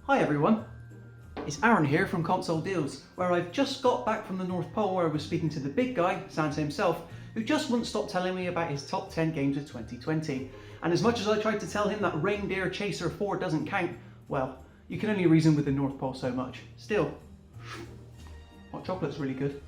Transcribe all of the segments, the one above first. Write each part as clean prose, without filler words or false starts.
Hi everyone, it's Aaron here from Console Deals, where I've just got back from the North Pole where I was speaking to the big guy, Santa himself, who just wouldn't stop telling me about his top 10 games of 2020. And as much as I tried to tell him that Reindeer Chaser 4 doesn't count, well, you can only reason with the North Pole so much. Still, hot chocolate's really good.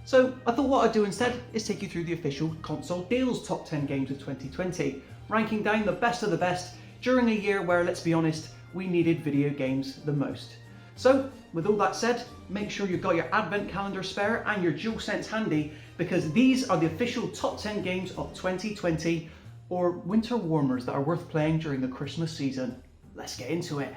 So I thought what I'd do instead is take you through the official Console Deals top 10 games of 2020, ranking down the best of the best during a year where, let's be honest, we needed video games the most. So, with all that said, make sure you've got your advent calendar spare and your DualSense handy, because these are the official top 10 games of 2020, or winter warmers that are worth playing during the Christmas season. Let's get into it.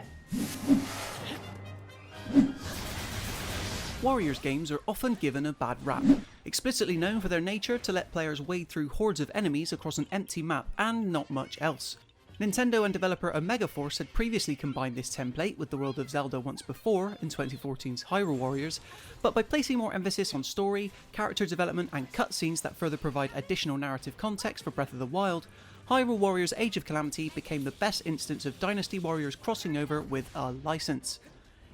Warriors games are often given a bad rap, explicitly known for their nature to let players wade through hordes of enemies across an empty map and not much else. Nintendo and developer Omega Force had previously combined this template with the world of Zelda once before in 2014's Hyrule Warriors, but by placing more emphasis on story, character development and cutscenes that further provide additional narrative context for Breath of the Wild, Hyrule Warriors Age of Calamity became the best instance of Dynasty Warriors crossing over with a license.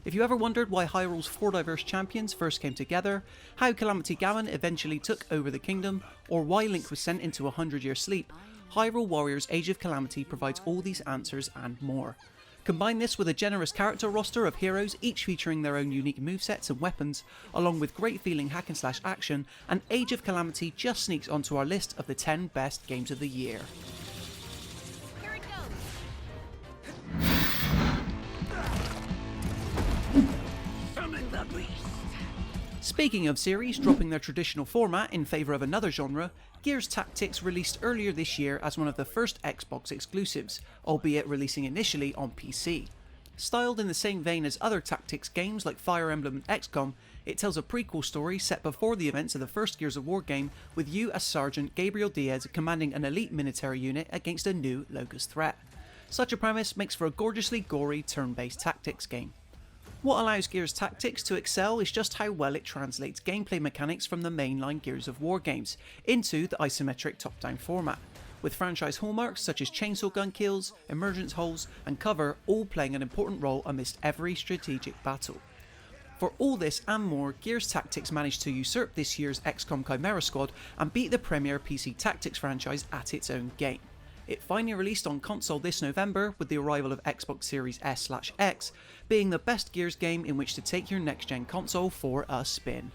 If you ever wondered why Hyrule's four diverse champions first came together, how Calamity Ganon eventually took over the kingdom, or why Link was sent into a 100-year sleep, Hyrule Warriors Age of Calamity provides all these answers and more. Combine this with a generous character roster of heroes, each featuring their own unique movesets and weapons, along with great feeling hack and slash action, and Age of Calamity just sneaks onto our list of the 10 best games of the year. Here it goes. Summon the beast. Speaking of series dropping their traditional format in favour of another genre, Gears Tactics released earlier this year as one of the first Xbox exclusives, albeit releasing initially on PC. Styled in the same vein as other tactics games like Fire Emblem and XCOM, it tells a prequel story set before the events of the first Gears of War game, with you as Sergeant Gabriel Diaz commanding an elite military unit against a new Locust threat. Such a premise makes for a gorgeously gory turn-based tactics game. What allows Gears Tactics to excel is just how well it translates gameplay mechanics from the mainline Gears of War games into the isometric top-down format, with franchise hallmarks such as chainsaw gun kills, emergence holes, and cover all playing an important role amidst every strategic battle. For all this and more, Gears Tactics managed to usurp this year's XCOM Chimera Squad and beat the premier PC Tactics franchise at its own game. It finally released on console this November, with the arrival of Xbox Series S/X being the best Gears game in which to take your next-gen console for a spin.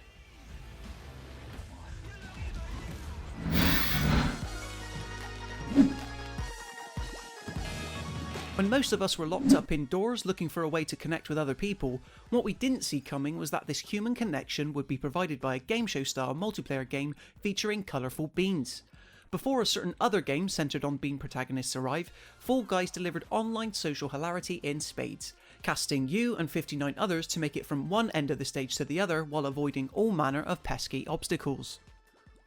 When most of us were locked up indoors looking for a way to connect with other people, what we didn't see coming was that this human connection would be provided by a game show style multiplayer game featuring colourful beans. Before a certain other game centred on bean protagonists arrive, Fall Guys delivered online social hilarity in spades, casting you and 59 others to make it from one end of the stage to the other while avoiding all manner of pesky obstacles.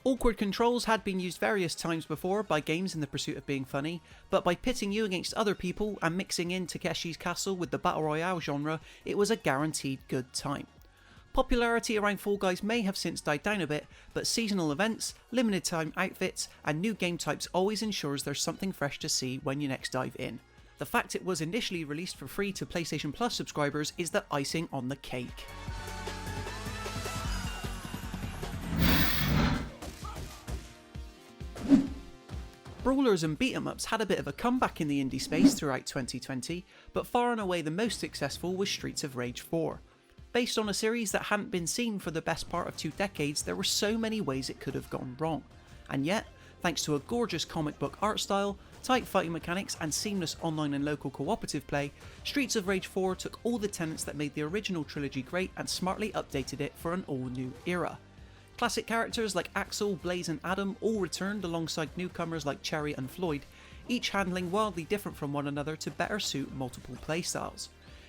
Awkward controls had been used various times before by games in the pursuit of being funny, but by pitting you against other people and mixing in Takeshi's Castle with the Battle Royale genre, it was a guaranteed good time. Popularity around Fall Guys may have since died down a bit, but seasonal events, limited time outfits, and new game types always ensures there's something fresh to see when you next dive in. The fact it was initially released for free to PlayStation Plus subscribers is the icing on the cake. Brawlers and beat-em-ups had a bit of a comeback in the indie space throughout 2020, but far and away the most successful was Streets of Rage 4. Based on a series that hadn't been seen for the best part of 2 decades, there were so many ways it could have gone wrong. And yet, thanks to a gorgeous comic book art style, tight fighting mechanics and seamless online and local cooperative play, Streets of Rage 4 took all the tenets that made the original trilogy great and smartly updated it for an all-new era. Classic characters like Axel, Blaze and Adam all returned alongside newcomers like Cherry and Floyd, each handling wildly different from one another to better suit multiple playstyles.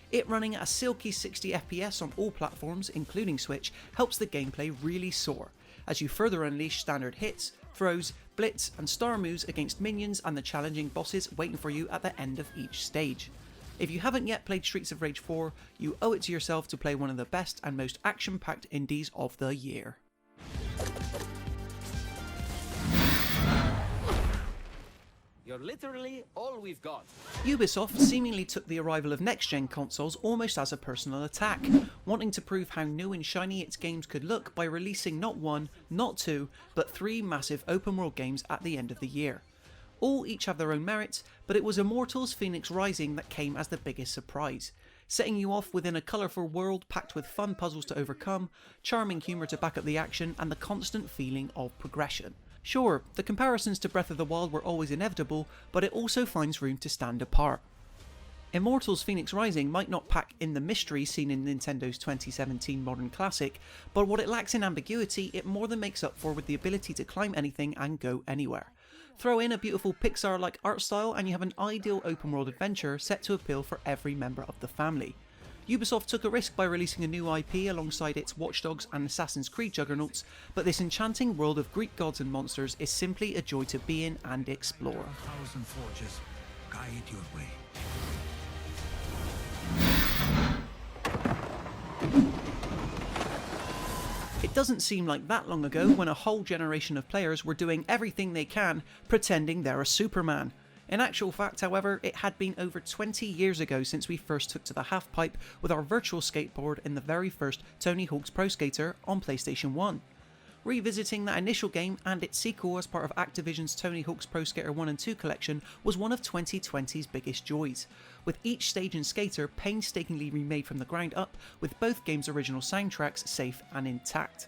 It running at a silky 60 FPS on all platforms, including Switch, helps the gameplay really soar, as you further unleash standard hits, throws, blitz and star moves against minions and the challenging bosses waiting for you at the end of each stage. If you haven't yet played Streets of Rage 4, you owe it to yourself to play one of the best and most action-packed indies of the year. Your You're literally all we've got. Ubisoft seemingly took the arrival of next-gen consoles almost as a personal attack, wanting to prove how new and shiny its games could look by releasing not one, not two, but three massive open-world games at the end of the year. All each have their own merits, but it was Immortals Fenyx Rising that came as the biggest surprise, setting you off within a colourful world packed with fun puzzles to overcome, charming humour to back up the action, and the constant feeling of progression. Sure, the comparisons to Breath of the Wild were always inevitable, but it also finds room to stand apart. Immortals Fenyx Rising might not pack in the mystery seen in Nintendo's 2017 modern classic, but what it lacks in ambiguity it more than makes up for with the ability to climb anything and go anywhere. Throw in a beautiful Pixar-like art style and you have an ideal open world adventure set to appeal for every member of the family. Ubisoft took a risk by releasing a new IP alongside its Watch Dogs and Assassin's Creed juggernauts, but this enchanting world of Greek gods and monsters is simply a joy to be in and explore. 1,000 forges guide your way. It doesn't seem like that long ago when a whole generation of players were doing everything they can pretending they're a Superman. In actual fact, however, it had been over 20 years ago since we first took to the halfpipe with our virtual skateboard in the very first Tony Hawk's Pro Skater on PlayStation 1. Revisiting that initial game and its sequel as part of Activision's Tony Hawk's Pro Skater 1 and 2 collection was one of 2020's biggest joys, with each stage and skater painstakingly remade from the ground up with both games' original soundtracks safe and intact.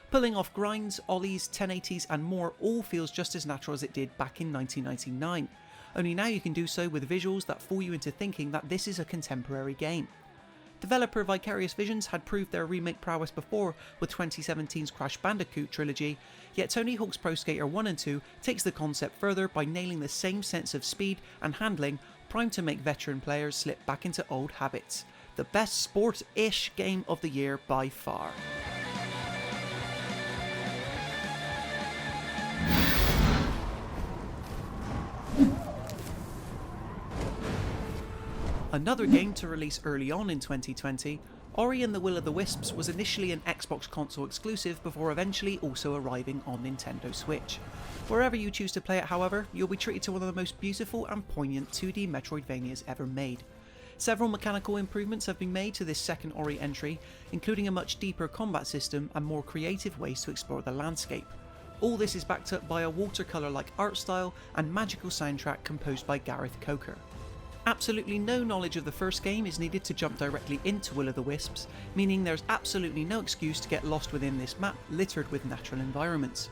Pulling off grinds, ollies, 1080s and more all feels just as natural as it did back in 1999. Only now you can do so with visuals that fool you into thinking that this is a contemporary game. Developer Vicarious Visions had proved their remake prowess before with 2017's Crash Bandicoot trilogy, yet Tony Hawk's Pro Skater 1 and 2 takes the concept further by nailing the same sense of speed and handling, primed to make veteran players slip back into old habits. The best sport-ish game of the year by far. Another game to release early on in 2020, Ori and the Will of the Wisps was initially an Xbox console exclusive before eventually also arriving on Nintendo Switch. Wherever you choose to play it, however, you'll be treated to one of the most beautiful and poignant 2D Metroidvanias ever made. Several mechanical improvements have been made to this second Ori entry, including a much deeper combat system and more creative ways to explore the landscape. All this is backed up by a watercolour-like art style and magical soundtrack composed by Gareth Coker. Absolutely no knowledge of the first game is needed to jump directly into Will of the Wisps, meaning there's absolutely no excuse to get lost within this map littered with natural environments.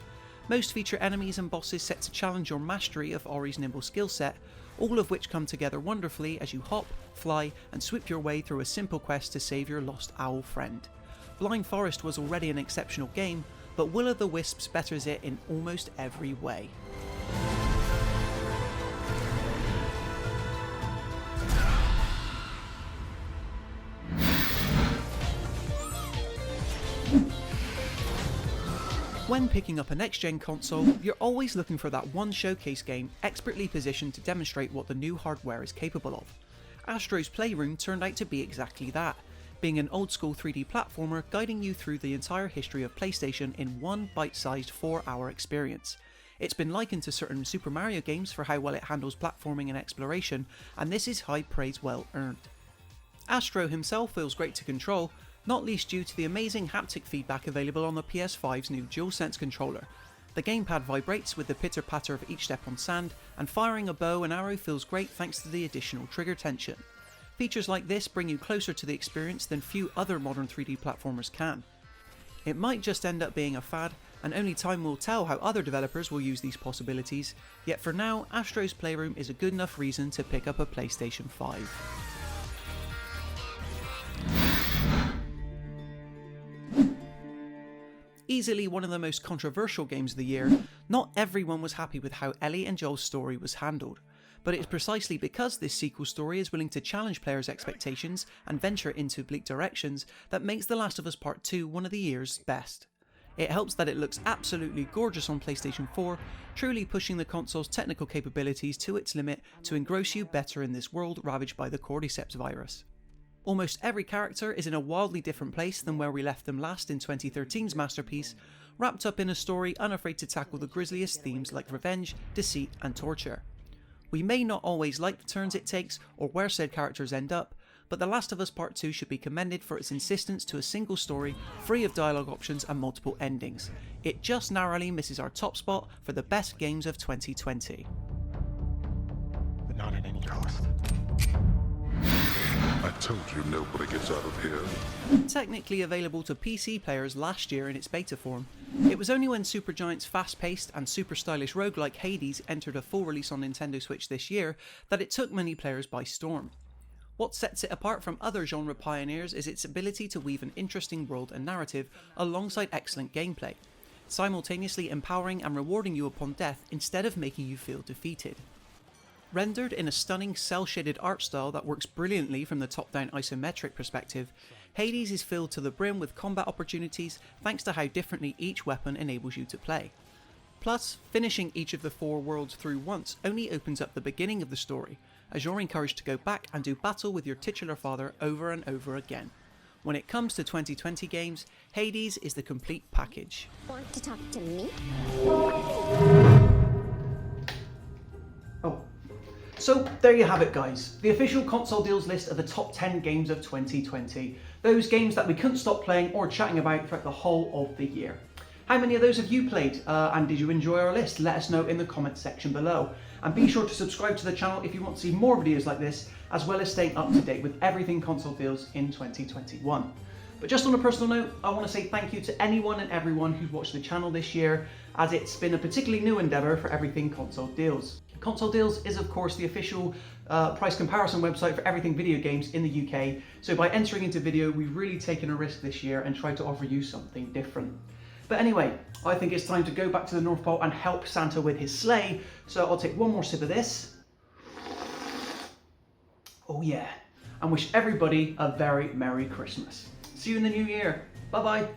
Most feature enemies and bosses set to challenge your mastery of Ori's nimble skill set, all of which come together wonderfully as you hop, fly and swoop your way through a simple quest to save your lost owl friend. Blind Forest was already an exceptional game, but Will of the Wisps betters it in almost every way. When picking up a next-gen console, you're always looking for that one showcase game expertly positioned to demonstrate what the new hardware is capable of. Astro's Playroom turned out to be exactly that, being an old-school 3D platformer guiding you through the entire history of PlayStation in one bite-sized 4-hour experience. It's been likened to certain Super Mario games for how well it handles platforming and exploration, and this is high praise well earned. Astro himself feels great to control, not least due to the amazing haptic feedback available on the PS5's new DualSense controller. The gamepad vibrates with the pitter-patter of each step on sand, and firing a bow and arrow feels great thanks to the additional trigger tension. Features like this bring you closer to the experience than few other modern 3D platformers can. It might just end up being a fad, and only time will tell how other developers will use these possibilities, yet for now, Astro's Playroom is a good enough reason to pick up a PlayStation 5. Easily one of the most controversial games of the year, not everyone was happy with how Ellie and Joel's story was handled. But it's precisely because this sequel story is willing to challenge players' expectations and venture into bleak directions that makes The Last of Us Part 2 one of the year's best. It helps that it looks absolutely gorgeous on PlayStation 4, truly pushing the console's technical capabilities to its limit to engross you better in this world ravaged by the Cordyceps virus. Almost every character is in a wildly different place than where we left them last in 2013's masterpiece, wrapped up in a story unafraid to tackle the grisliest themes like revenge, deceit and torture. We may not always like the turns it takes or where said characters end up, but The Last of Us Part 2 should be commended for its insistence to a single story, free of dialogue options and multiple endings. It just narrowly misses our top spot for the best games of 2020. But not at any cost. I told you nobody gets out of here. Technically available to PC players last year in its beta form, it was only when Supergiant's fast-paced and super stylish roguelike Hades entered a full release on Nintendo Switch this year that it took many players by storm. What sets it apart from other genre pioneers is its ability to weave an interesting world and narrative alongside excellent gameplay, simultaneously empowering and rewarding you upon death instead of making you feel defeated. Rendered in a stunning cel-shaded art style that works brilliantly from the top-down isometric perspective, Hades is filled to the brim with combat opportunities thanks to how differently each weapon enables you to play. Plus, finishing each of the 4 worlds through once only opens up the beginning of the story, as you're encouraged to go back and do battle with your titular father over and over again. When it comes to 2020 games, Hades is the complete package. Want to talk to me? Oh. So there you have it, guys. The official console deals list of the top 10 games of 2020. Those games that we couldn't stop playing or chatting about throughout the whole of the year. How many of those have you played and did you enjoy our list? Let us know in the comments section below. And be sure to subscribe to the channel if you want to see more videos like this, as well as staying up to date with everything console deals in 2021. But just on a personal note, I want to say thank you to anyone and everyone who's watched the channel this year, as it's been a particularly new endeavour for everything console deals. Console Deals is of course the official price comparison website for everything video games in the UK, so by entering into video we've really taken a risk this year and tried to offer you something different. But anyway, I think it's time to go back to the North Pole and help Santa with his sleigh, so I'll take one more sip of this. Oh yeah, and wish everybody a very Merry Christmas. See you in the new year. Bye bye.